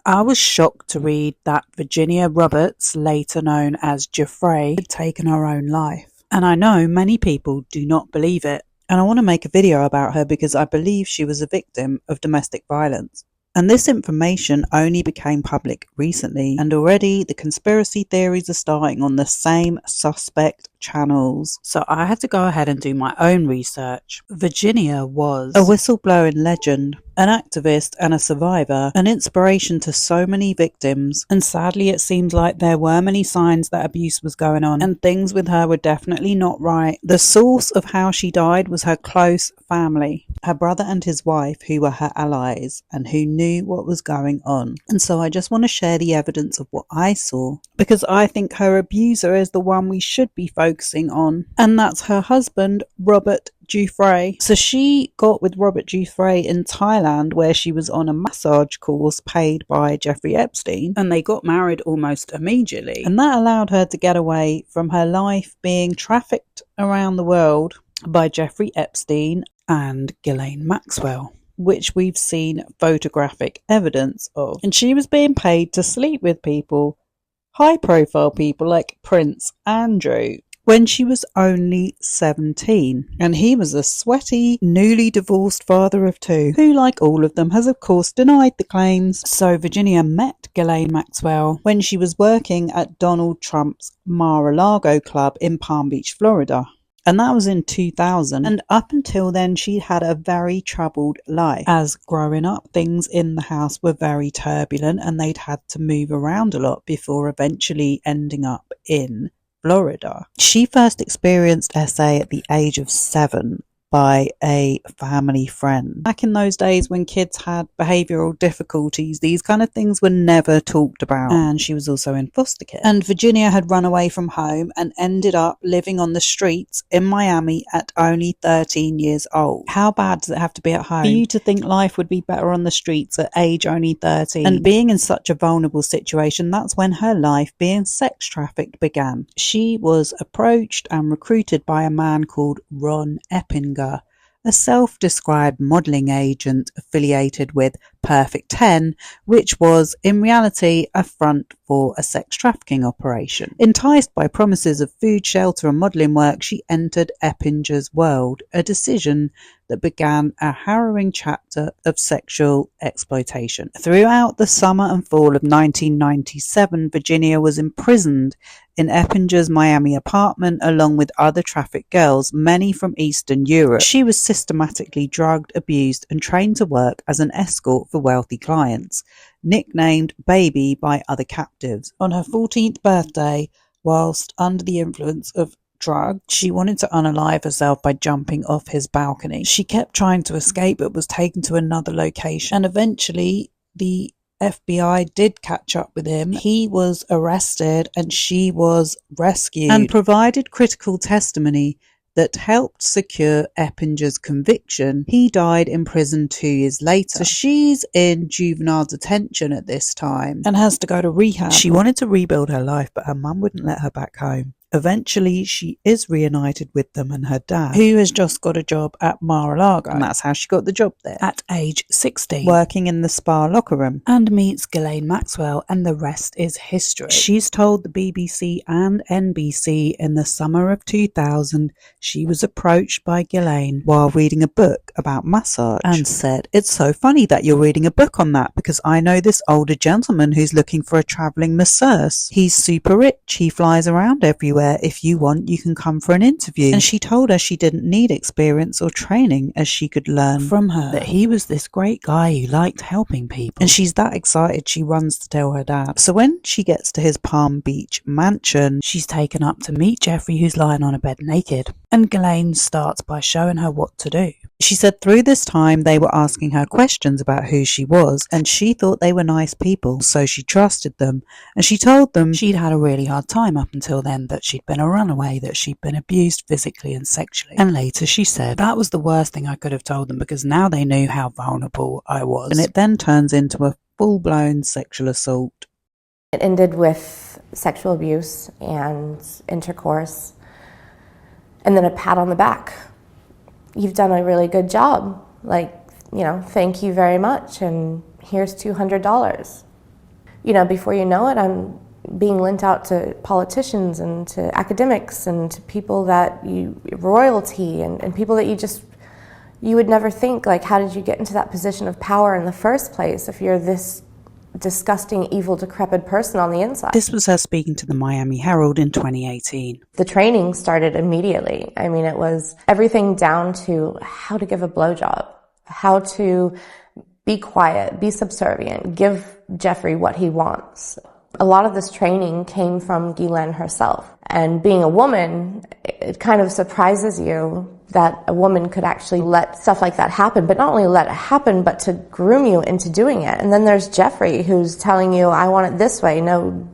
I was shocked to read that Virginia Roberts, later known as Guiffre, had taken her own life. And I know many people do not believe it. And I want to make a video about her because I believe she was a victim of domestic violence. And this information only became public recently, and already the conspiracy theories are starting on the same suspect channels. So I had to go ahead and do my own research. Virginia was a whistleblowing legend, an activist and a survivor, an inspiration to so many victims, and sadly it seems like there were many signs that abuse was going on, and things with her were definitely not right. The source of how she died was her close family, her brother and his wife, who were her allies and who knew what was going on. And so I just want to share the evidence of what I saw, because I think her abuser is the one we should be focusing on, and that's her husband, Robert Guiffre. So she got with Robert Guiffre in Thailand, where she was on a massage course paid by Jeffrey Epstein, and they got married almost immediately. And that allowed her to get away from her life being trafficked around the world by Jeffrey Epstein and Ghislaine Maxwell, which we've seen photographic evidence of. And she was being paid to sleep with people, high-profile people like Prince Andrew, when she was only 17. And he was a sweaty, newly divorced father of two, who, like all of them, has of course denied the claims. So Virginia met Ghislaine Maxwell when she was working at Donald Trump's Mar-a-Lago club in Palm Beach, Florida. And that was in 2000. And up until then, she had a very troubled life. As growing up, things in the house were very turbulent and they'd had to move around a lot before eventually ending up in Florida. She first experienced SA at the age of 7 by a family friend. Back in those days when kids had behavioural difficulties, these kind of things were never talked about. And she was also in foster care. And Virginia had run away from home and ended up living on the streets in Miami at only 13 years old. How bad does it have to be at home for you to think life would be better on the streets at age only 13? And being in such a vulnerable situation, that's when her life being sex trafficked began. She was approached and recruited by a man called Ron Eppinger, a self-described modelling agent affiliated with Perfect 10, which was in reality a front for a sex trafficking operation. Enticed by promises of food, shelter and modelling work, she entered Eppinger's world, a decision that began a harrowing chapter of sexual exploitation. Throughout the summer and fall of 1997, Virginia was imprisoned in Eppinger's Miami apartment along with other trafficked girls, many from Eastern Europe. She was systematically drugged, abused and trained to work as an escort for wealthy clients, nicknamed Baby by other captives. On her 14th birthday, whilst under the influence of drugs, she wanted to unalive herself by jumping off his balcony. She kept trying to escape but was taken to another location, and eventually the FBI did catch up with him. He was arrested and she was rescued and provided critical testimony that helped secure Eppinger's conviction. He died in prison 2 years later. So she's in juvenile detention at this time and has to go to rehab. She wanted to rebuild her life, but her mum wouldn't let her back home. Eventually, she is reunited with them and her dad, who has just got a job at Mar-a-Lago, and that's how she got the job there, at age 16, working in the spa locker room, and meets Ghislaine Maxwell, and the rest is history. She's told the BBC and NBC in the summer of 2000 she was approached by Ghislaine while reading a book about massage, and said, "It's so funny that you're reading a book on that, because I know this older gentleman who's looking for a travelling masseuse. He's super rich, he flies around everywhere. If you want, you can come for an interview." And she told her she didn't need experience or training, as she could learn from her that he was this great guy who liked helping people. And she's that excited she runs to tell her dad. So when she gets to his Palm Beach mansion, she's taken up to meet Jeffrey, who's lying on a bed naked. And Ghislaine starts by showing her what to do. She said through this time they were asking her questions about who she was, and she thought they were nice people, so she trusted them. And she told them she'd had a really hard time up until then, that she'd been a runaway, that she'd been abused physically and sexually. And later she said, "That was the worst thing I could have told them, because now they knew how vulnerable I was." And it then turns into a full-blown sexual assault. It ended with sexual abuse and intercourse, and then a pat on the back. "You've done a really good job. Like, thank you very much, and here's $200. before you know it, I'm being lent out to politicians and to academics and to people royalty and people that you would never think, like, how did you get into that position of power in the first place if you're this disgusting, evil, decrepit person on the inside? This was her speaking to the Miami Herald in 2018. The training started immediately. I mean, it was everything down to how to give a blowjob, how to be quiet, be subservient, give Jeffrey what he wants. A lot of this training came from Guiffre herself. And being a woman, it kind of surprises you that a woman could actually let stuff like that happen, but not only let it happen, but to groom you into doing it. And then there's Jeffrey, who's telling you, I want it this way, no,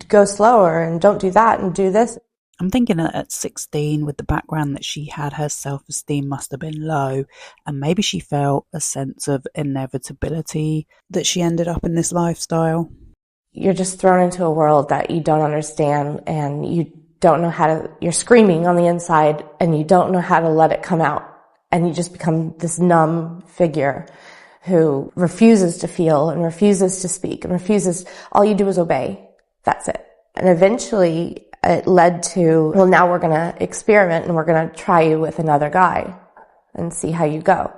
go slower, and don't do that, and do this. I'm thinking that at 16, with the background that she had, her self-esteem must have been low, and maybe she felt a sense of inevitability that she ended up in this lifestyle. You're just thrown into a world that you don't understand, and you don't know you're screaming on the inside, and you don't know how to let it come out. And you just become this numb figure who refuses to feel and refuses to speak and all you do is obey. That's it. And eventually it led to, well, now we're going to experiment and we're going to try you with another guy and see how you go.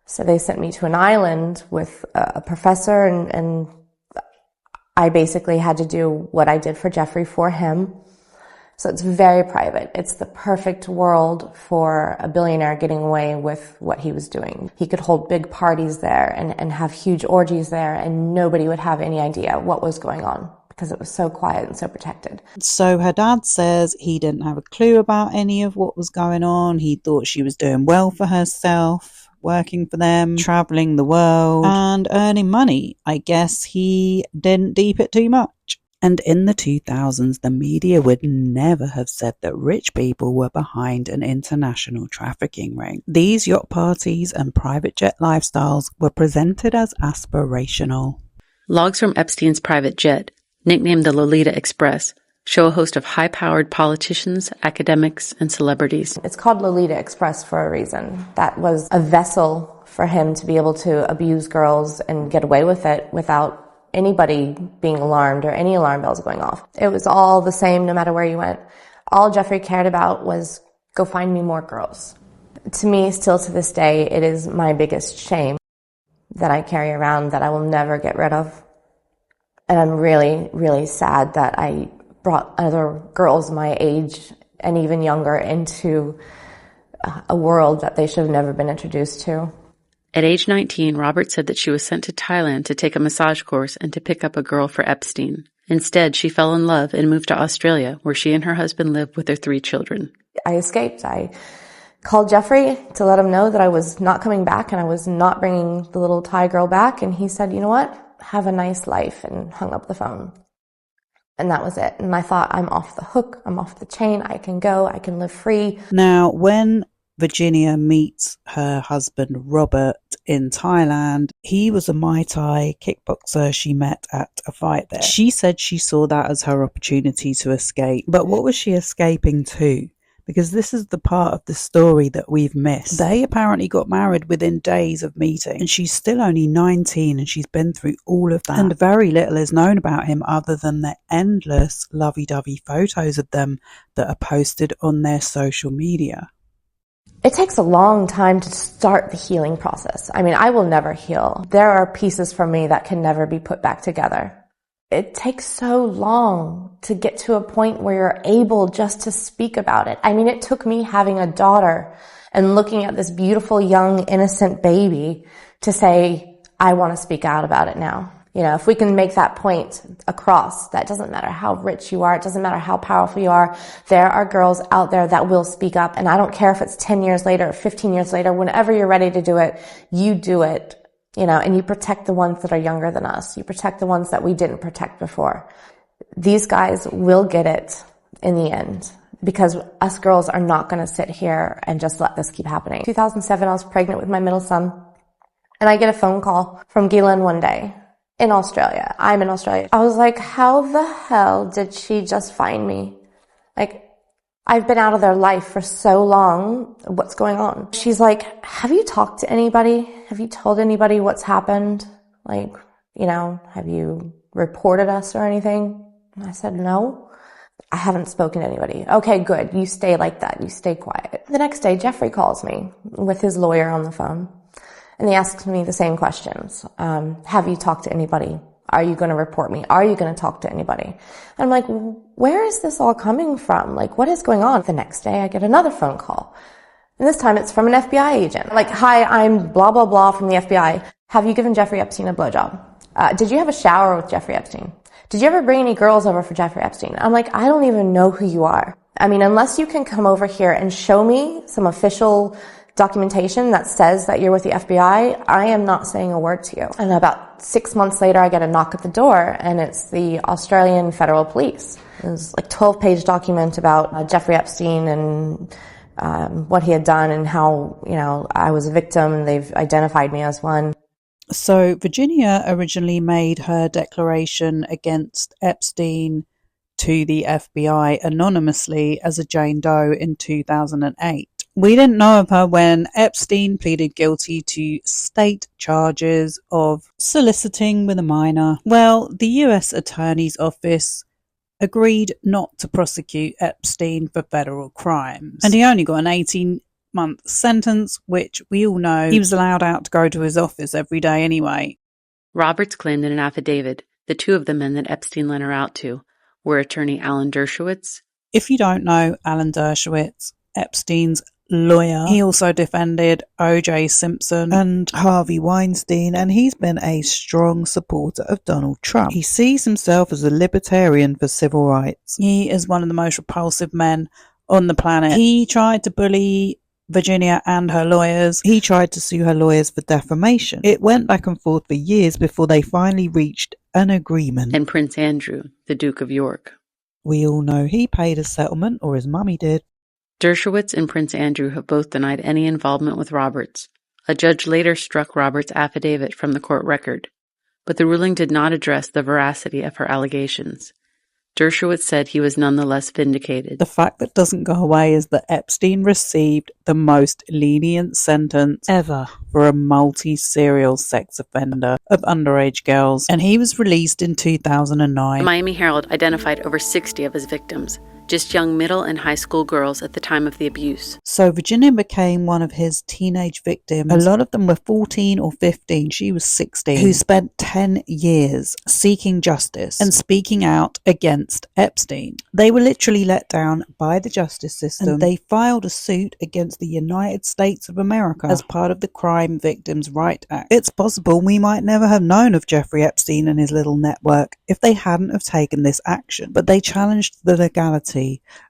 So they sent me to an island with a professor, and I basically had to do what I did for Jeffrey for him. So it's very private. It's the perfect world for a billionaire getting away with what he was doing. He could hold big parties there and have huge orgies there, and nobody would have any idea what was going on because it was so quiet and so protected. So her dad says he didn't have a clue about any of what was going on. He thought she was doing well for herself, working for them, traveling the world, and earning money. I guess he didn't deep it too much. And in the 2000s, the media would never have said that rich people were behind an international trafficking ring. These yacht parties and private jet lifestyles were presented as aspirational. Logs from Epstein's private jet, nicknamed the Lolita Express, show a host of high-powered politicians, academics, and celebrities. It's called Lolita Express for a reason. That was a vessel for him to be able to abuse girls and get away with it without anybody being alarmed or any alarm bells going off. It was all the same no matter where you went. All Jeffrey cared about was, go find me more girls. To me, still to this day, it is my biggest shame that I carry around that I will never get rid of. And I'm really, really sad that I brought other girls my age and even younger into a world that they should have never been introduced to. At age 19, Robert said that she was sent to Thailand to take a massage course and to pick up a girl for Epstein. Instead, she fell in love and moved to Australia, where she and her husband live with their 3 children. I escaped. I called Jeffrey to let him know that I was not coming back and I was not bringing the little Thai girl back. And he said, you know what? Have a nice life, and hung up the phone. And that was it. And I thought, I'm off the hook. I'm off the chain. I can go. I can live free. Now, when Virginia meets her husband Robert in Thailand, he was a Muay Thai kickboxer she met at a fight there. She said she saw that as her opportunity to escape. But what was she escaping to? Because this is the part of the story that we've missed. They apparently got married within days of meeting, and she's still only 19 and she's been through all of that. And very little is known about him other than the endless lovey-dovey photos of them that are posted on their social media. It takes a long time to start the healing process. I mean, I will never heal. There are pieces from me that can never be put back together. It takes so long to get to a point where you're able just to speak about it. I mean, it took me having a daughter and looking at this beautiful, young, innocent baby to say, I want to speak out about it now. You know, if we can make that point across, that doesn't matter how rich you are, it doesn't matter how powerful you are, there are girls out there that will speak up. And I don't care if it's 10 years later or 15 years later, whenever you're ready to do it, you do it. You know, and you protect the ones that are younger than us. You protect the ones that we didn't protect before. These guys will get it in the end, because us girls are not going to sit here and just let this keep happening. 2007, I was pregnant with my middle son, and I get a phone call from Guiffre one day in Australia. I'm in Australia. I was like, how the hell did she just find me? Like, I've been out of their life for so long. What's going on? She's like, have you talked to anybody? Have you told anybody what's happened? Like, you know, have you reported us or anything? And I said, no, I haven't spoken to anybody. Okay, good. You stay like that. You stay quiet. The next day, Jeffrey calls me with his lawyer on the phone, and he asks me the same questions. Have you talked to anybody? Are you going to report me? Are you going to talk to anybody? And I'm like, where is this all coming from? Like, what is going on? The next day, I get another phone call. And this time it's from an FBI agent. Like, hi, I'm blah, blah, blah from the FBI. Have you given Jeffrey Epstein a blowjob? Did you have a shower with Jeffrey Epstein? Did you ever bring any girls over for Jeffrey Epstein? I'm like, I don't even know who you are. I mean, unless you can come over here and show me some official documentation that says that you're with the FBI, I am not saying a word to you. And about 6 months later, I get a knock at the door, and it's the Australian Federal Police. It was like a 12-page document about Jeffrey Epstein and what he had done and how, I was a victim and they've identified me as one. So Virginia originally made her declaration against Epstein to the FBI anonymously as a Jane Doe in 2008. We didn't know of her when Epstein pleaded guilty to state charges of soliciting with a minor. Well, the US Attorney's Office agreed not to prosecute Epstein for federal crimes, and he only got an 18-month sentence, which we all know he was allowed out to go to his office every day anyway. Roberts claimed in an affidavit that two of the men that Epstein lent her out to were attorney Alan Dershowitz. If you don't know Alan Dershowitz, Epstein's lawyer, he also defended O.J. Simpson and Harvey Weinstein, and he's been a strong supporter of Donald Trump. He sees himself as a libertarian for civil rights. He is one of the most repulsive men on the planet. He tried to bully Virginia and her lawyers. He tried to sue her lawyers for defamation. It went back and forth for years before they finally reached an agreement. And Prince Andrew, the Duke of York. We all know he paid a settlement, or his mummy did. Dershowitz and Prince Andrew have both denied any involvement with Roberts. A judge later struck Roberts' affidavit from the court record, but the ruling did not address the veracity of her allegations. Dershowitz said he was nonetheless vindicated. The fact that doesn't go away is that Epstein received the most lenient sentence ever for a multi-serial sex offender of underage girls, and he was released in 2009. The Miami Herald identified over 60 of his victims, just young middle and high school girls at the time of the abuse. So Virginia became one of his teenage victims. A lot of them were 14 or 15. She was 16, who spent 10 years seeking justice and speaking out against Epstein. They were literally let down by the justice system, and they filed a suit against the United States of America as part of the Crime Victims' Rights Act. It's possible we might never have known of Jeffrey Epstein and his little network if they hadn't have taken this action, but they challenged the legality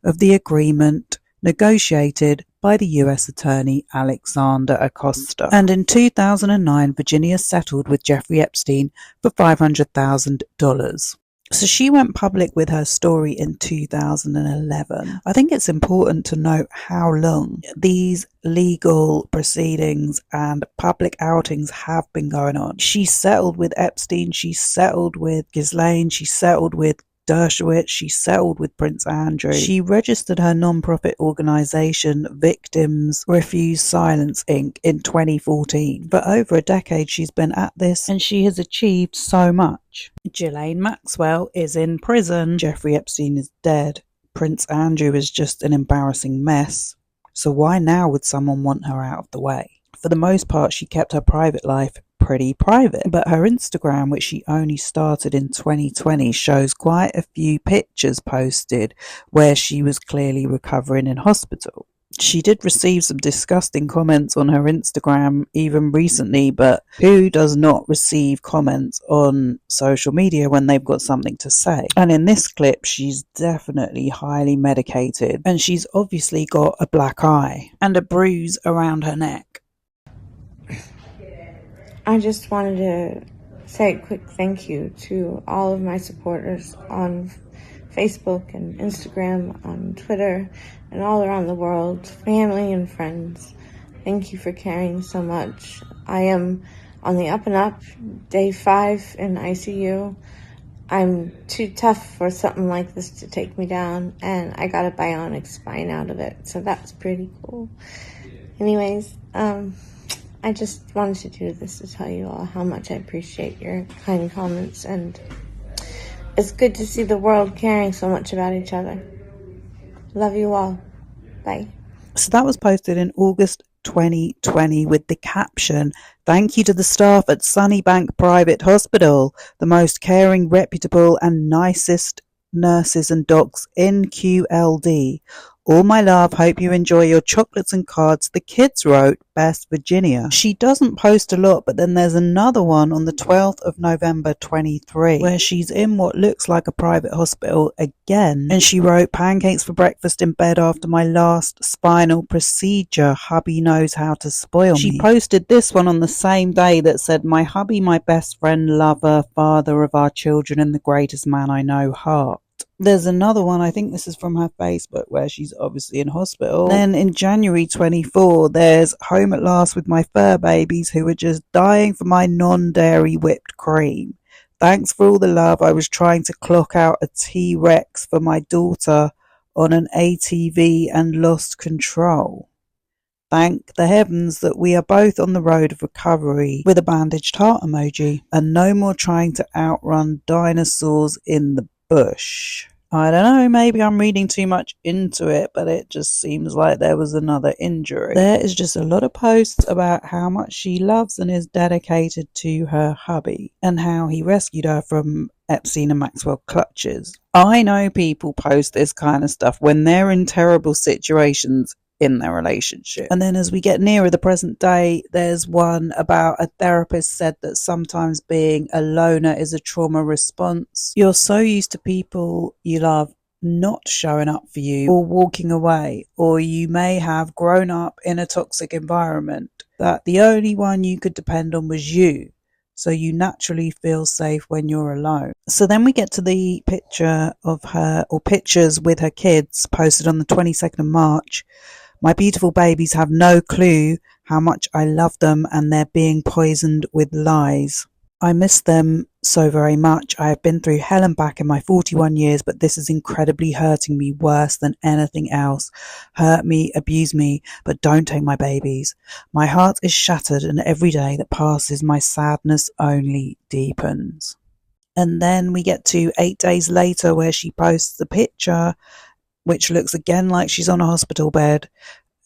of the agreement negotiated by the US Attorney Alexander Acosta. And in 2009, Virginia settled with Jeffrey Epstein for $500,000. So she went public with her story in 2011. I think it's important to note how long these legal proceedings and public outings have been going on. She settled with Epstein, she settled with Ghislaine, she settled with Dershowitz, she settled with Prince Andrew. She registered her non-profit organization Victims Refuse Silence Inc. in 2014. For over a decade she's been at this, and she has achieved so much. Ghislaine Maxwell is in prison. Jeffrey Epstein is dead. Prince Andrew is just an embarrassing mess. So why now would someone want her out of the way? For the most part, she kept her private life pretty private, but her Instagram, which she only started in 2020, shows quite a few pictures posted where she was clearly recovering in hospital. She did receive some disgusting comments on her Instagram even recently, but who does not receive comments on social media when they've got something to say? And in this clip, she's definitely highly medicated, and she's obviously got a black eye and a bruise around her neck. I just wanted to say a quick thank you to all of my supporters on Facebook and Instagram, on Twitter, and all around the world, family and friends. Thank you for caring so much. I am on the up and up, day 5 in ICU. I'm too tough for something like this to take me down, and I got a bionic spine out of it, so that's pretty cool. Anyways, I just wanted to do this to tell you all how much I appreciate your kind comments, and It's good to see the world caring so much about each other. Love you all. Bye. So that was posted in August 2020 with the caption, "Thank you to the staff at Sunnybank Private Hospital, the most caring, reputable and nicest nurses and docs in QLD. All my love, hope you enjoy your chocolates and cards. The kids wrote, Best Virginia." She doesn't post a lot, but then there's another one on the 12th of November 23 where she's in what looks like a private hospital again, and she wrote, "Pancakes for breakfast in bed after my last spinal procedure. Hubby knows how to spoil me." She posted this one on the same day that said, "My hubby, my best friend, lover, father of our children, and the greatest man I know, heart." There's another one, I think this is from her Facebook, where she's obviously in hospital. Then in January 24, there's "Home at last with my fur babies who are just dying for my non-dairy whipped cream. Thanks for all the love. I was trying to clock out a T-Rex for my daughter on an ATV and lost control. Thank the heavens that we are both on the road of recovery," with a bandaged heart emoji, "and no more trying to outrun dinosaurs in the bush." I don't know, maybe I'm reading too much into it, but it just seems like there was another injury. There is just a lot of posts about how much she loves and is dedicated to her hubby, and how he rescued her from Epstein and Maxwell clutches. I know people post this kind of stuff when they're in terrible situations in their relationship. And then as we get nearer the present day, there's one about a therapist said that sometimes being a loner is a trauma response. You're so used to people you love not showing up for you or walking away, or you may have grown up in a toxic environment that the only one you could depend on was you. So you naturally feel safe when you're alone. So then we get to the picture of her, or pictures with her kids, posted on the 22nd of March. "My beautiful babies have no clue how much I love them, and they're being poisoned with lies. I miss them so very much. I have been through hell and back in my 41 years, but this is incredibly hurting me worse than anything else. Hurt me, abuse me, but don't take my babies. My heart is shattered, and every day that passes, my sadness only deepens." And then we get to 8 days later, where she posts the picture, which looks again like she's on a hospital bed.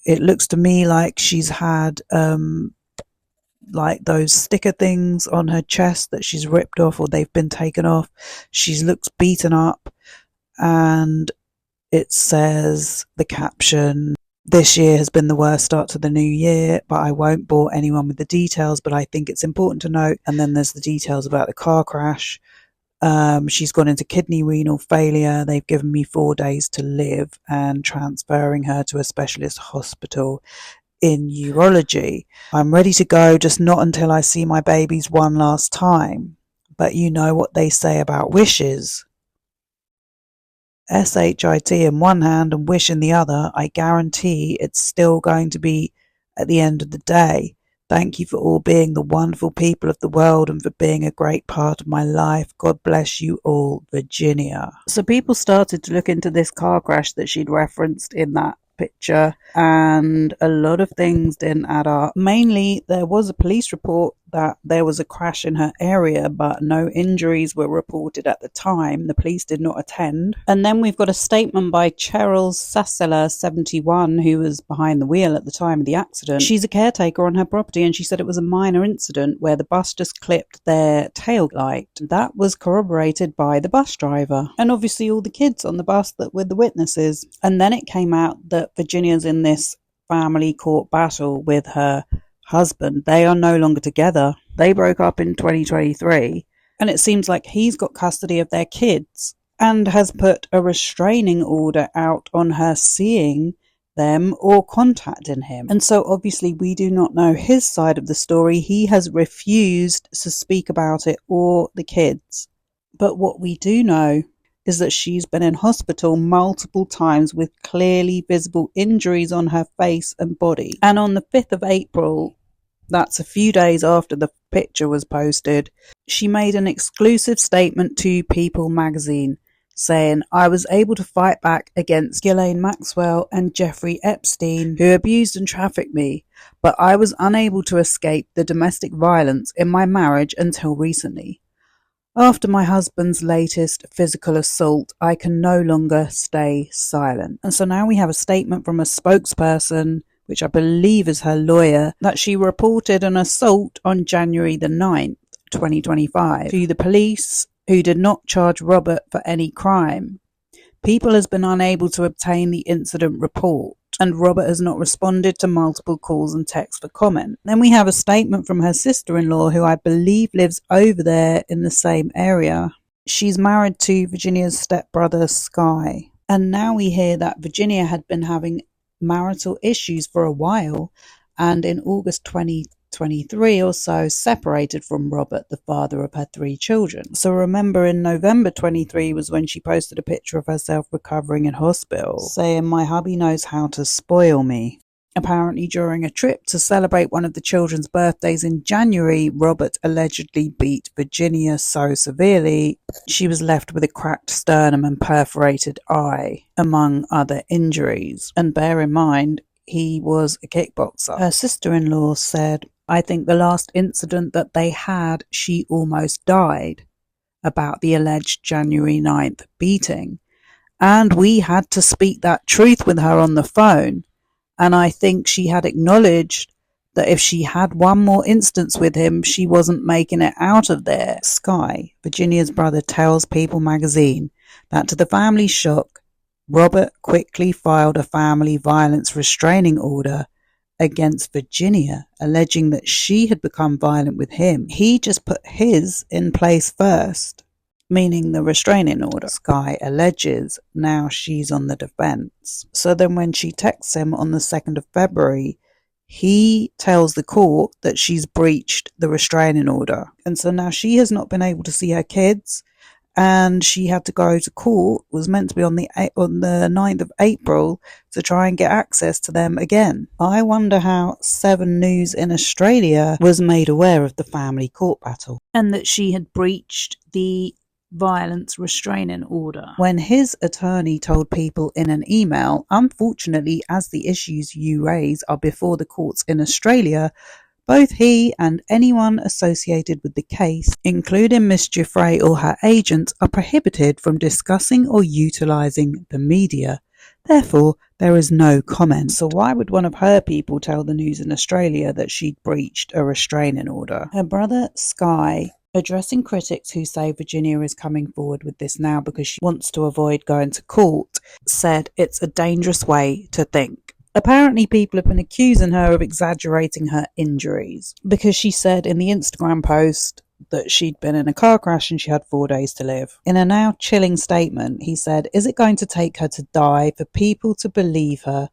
It looks to me like she's had like those sticker things on her chest that she's ripped off, or they've been taken off. She looks beaten up, and it says, the caption, "This year has been the worst start to the new year, but I won't bore anyone with the details, but I think it's important to note." And then there's the details about the car crash. She's gone into kidney renal failure. They've given me 4 days to live, and transferring her to a specialist hospital in urology. "I'm ready to go, just not until I see my babies one last time. But you know what they say about wishes. SHIT in one hand and wish in the other. I guarantee it's still going to be at the end of the day. Thank you for all being the wonderful people of the world, and for being a great part of my life. God bless you all, Virginia." So people started to look into this car crash that she'd referenced in that picture, and a lot of things didn't add up. Mainly, there was a police report that there was a crash in her area, but no injuries were reported at the time. The police did not attend. And then we've got a statement by Cheryl Sasseler, 71, who was behind the wheel at the time of the accident. She's a caretaker on her property, and she said it was a minor incident where the bus just clipped their tail light. That was corroborated by the bus driver, and obviously all the kids on the bus that were the witnesses. And then it came out that Virginia's in this family court battle with her husband. They are no longer together. They broke up in 2023, and it seems like he's got custody of their kids and has put a restraining order out on her seeing them or contacting him. And so obviously we do not know his side of the story. He has refused to speak about it or the kids. But what we do know is that she's been in hospital multiple times with clearly visible injuries on her face and body. And on the 5th of April, that's a few days after the picture was posted, she made an exclusive statement to People magazine saying, "I was able to fight back against Ghislaine Maxwell and Jeffrey Epstein, who abused and trafficked me, but I was unable to escape the domestic violence in my marriage until recently. After my husband's latest physical assault, I can no longer stay silent. And so now we have a statement from a spokesperson, which I believe is her lawyer, that she reported an assault on January the 9th, 2025, to the police, who did not charge Robert for any crime. People has been unable to obtain the incident report, and Robert has not responded to multiple calls and texts for comment. Then we have a statement from her sister-in-law, who I believe lives over there in the same area. She's married to Virginia's stepbrother, Sky. And now we hear that Virginia had been having marital issues for a while, and in August 2023 or so separated from Robert, the father of her 3 children. So remember, in November 23 was when she posted a picture of herself recovering in hospital, saying, "My hubby knows how to spoil me." Apparently during a trip to celebrate one of the children's birthdays in January, Robert allegedly beat Virginia so severely she was left with a cracked sternum and perforated eye, among other injuries. And bear in mind, he was a kickboxer. Her sister-in-law said, "I think the last incident that they had, she almost died," about the alleged January 9th beating. And we had to speak that truth with her on the phone. And I think she had acknowledged that if she had one more instance with him, she wasn't making it out of there. Sky, Virginia's brother, tells People magazine that to the family's shock, Robert quickly filed a family violence restraining order against Virginia, alleging that she had become violent with him. He just put his in place first, meaning the restraining order. Sky alleges now she's on the defense. So then when she texts him on the 2nd of February, he tells the court that she's breached the restraining order. And so now she has not been able to see her kids, and she had to go to court, was meant to be on the 9th of April, to try and get access to them again. I wonder how 7 News in Australia was made aware of the family court battle, and that she had breached the violence restraining order, when his attorney told People in an email, "Unfortunately, as the issues you raise are before the courts in Australia, both he and anyone associated with the case, including Miss Guiffre or her agents, are prohibited from discussing or utilising the media. Therefore, there is no comment." So why would one of her people tell the News in Australia that she'd breached a restraining order? Her brother, Sky, addressing critics who say Virginia is coming forward with this now because she wants to avoid going to court, said it's a dangerous way to think. Apparently people have been accusing her of exaggerating her injuries, because she said in the Instagram post that she'd been in a car crash and she had 4 days to live. In a now chilling statement, he said, "Is it going to take her to die for people to believe her?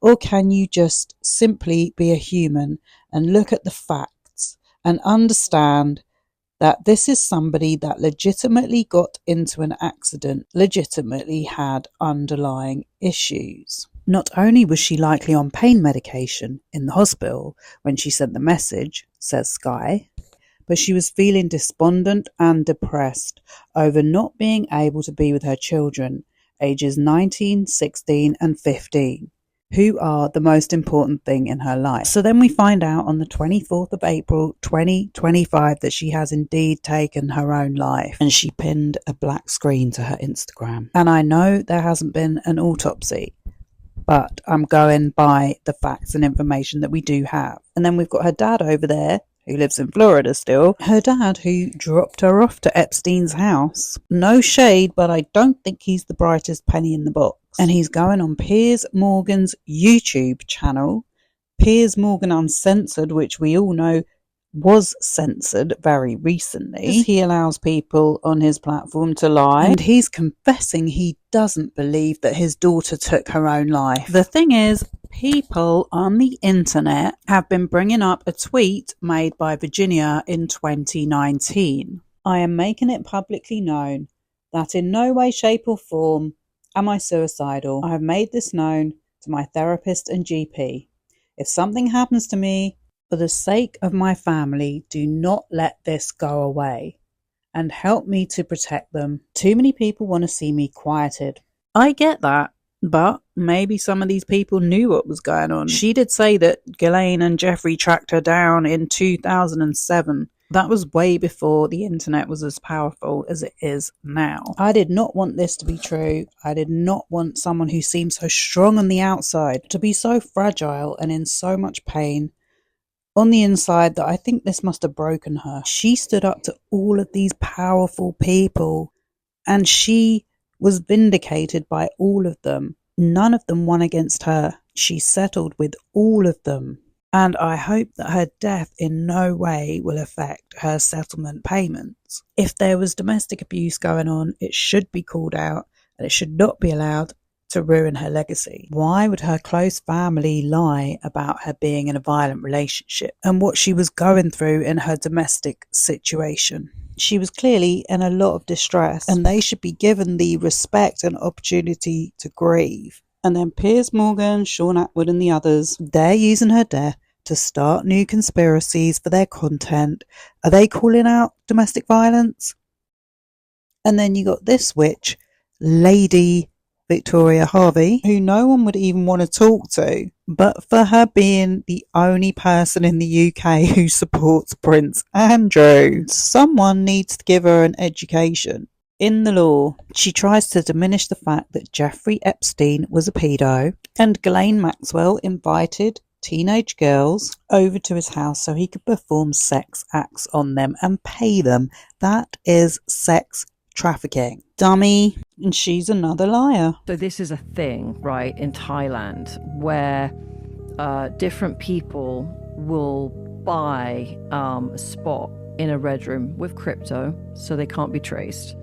Or can you just simply be a human and look at the facts and understand that this is somebody that legitimately got into an accident, legitimately had underlying issues. Not only was she likely on pain medication in the hospital when she sent the message," says Sky, "but she was feeling despondent and depressed over not being able to be with her children, ages 19, 16 and 15, who are the most important thing in her life." So then we find out on the 24th of April 2025 that she has indeed taken her own life, and she pinned a black screen to her Instagram. And I know there hasn't been an autopsy, but I'm going by the facts and information that we do have. And then we've got her dad over there, who lives in Florida still. Her dad, who dropped her off to Epstein's house. No shade, but I don't think he's the brightest penny in the box. And he's going on Piers Morgan's YouTube channel, Piers Morgan Uncensored, which we all know was censored very recently. He allows people on his platform to lie, and he's confessing he doesn't believe that his daughter took her own life. The thing is, people on the internet have been bringing up a tweet made by Virginia in 2019. "I am making it publicly known that in no way, shape or form am I suicidal. I have made this known to my therapist and GP. If something happens to me, for the sake of my family, do not let this go away, and help me to protect them. Too many people want to see me quieted." I get that, but maybe some of these people knew what was going on. She did say that Ghislaine and Jeffrey tracked her down in 2007 That was way before the internet was as powerful as it is now. I did not want this to be true. I did not want someone who seemed so strong on the outside to be so fragile and in so much pain on the inside that I think this must have broken her. She stood up to all of these powerful people and she was vindicated by all of them. None of them won against her. She settled with all of them. And I hope that her death in no way will affect her settlement payments. If there was domestic abuse going on, it should be called out and it should not be allowed to ruin her legacy. Why would her close family lie about her being in a violent relationship and what she was going through in her domestic situation? She was clearly in a lot of distress and they should be given the respect and opportunity to grieve. And then Piers Morgan, Sean Atwood and the others, they're using her death to start new conspiracies for their content. Are they calling out domestic violence? And then you got this witch, Lady Victoria Harvey, who no one would even want to talk to, but for her being the only person in the UK who supports Prince Andrew. Someone needs to give her an education in the law. She tries to diminish the fact that Jeffrey Epstein was a pedo and Ghislaine Maxwell invited teenage girls over to his house so he could perform sex acts on them and pay them. That is sex trafficking. Dummy. And she's another liar. So this is a thing, right, in Thailand where different people will buy a spot in a red room with crypto so they can't be traced.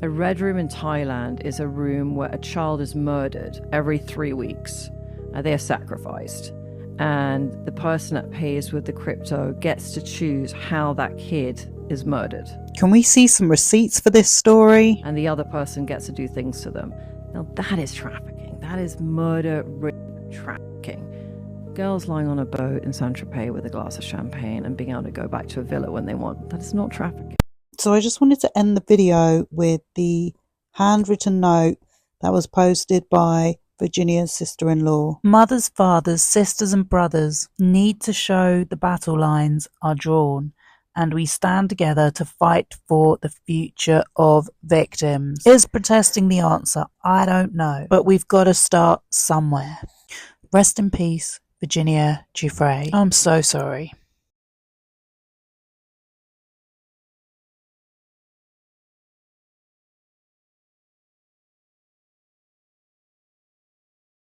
A red room in Thailand is a room where a child is murdered every 3 weeks. They are sacrificed. And the person that pays with the crypto gets to choose how that kid is murdered. Can we see some receipts for this story? And the other person gets to do things to them. Now that is trafficking. That is murder, rape, trafficking. Girls lying on a boat in Saint-Tropez with a glass of champagne and being able to go back to a villa when they want. That is not trafficking. So I just wanted to end the video with the handwritten note that was posted by Virginia's sister-in-law. Mothers, fathers, sisters and brothers need to show the battle lines are drawn and we stand together to fight for the future of victims. Is protesting the answer? I don't know. But we've got to start somewhere. Rest in peace, Virginia Guiffre. I'm so sorry.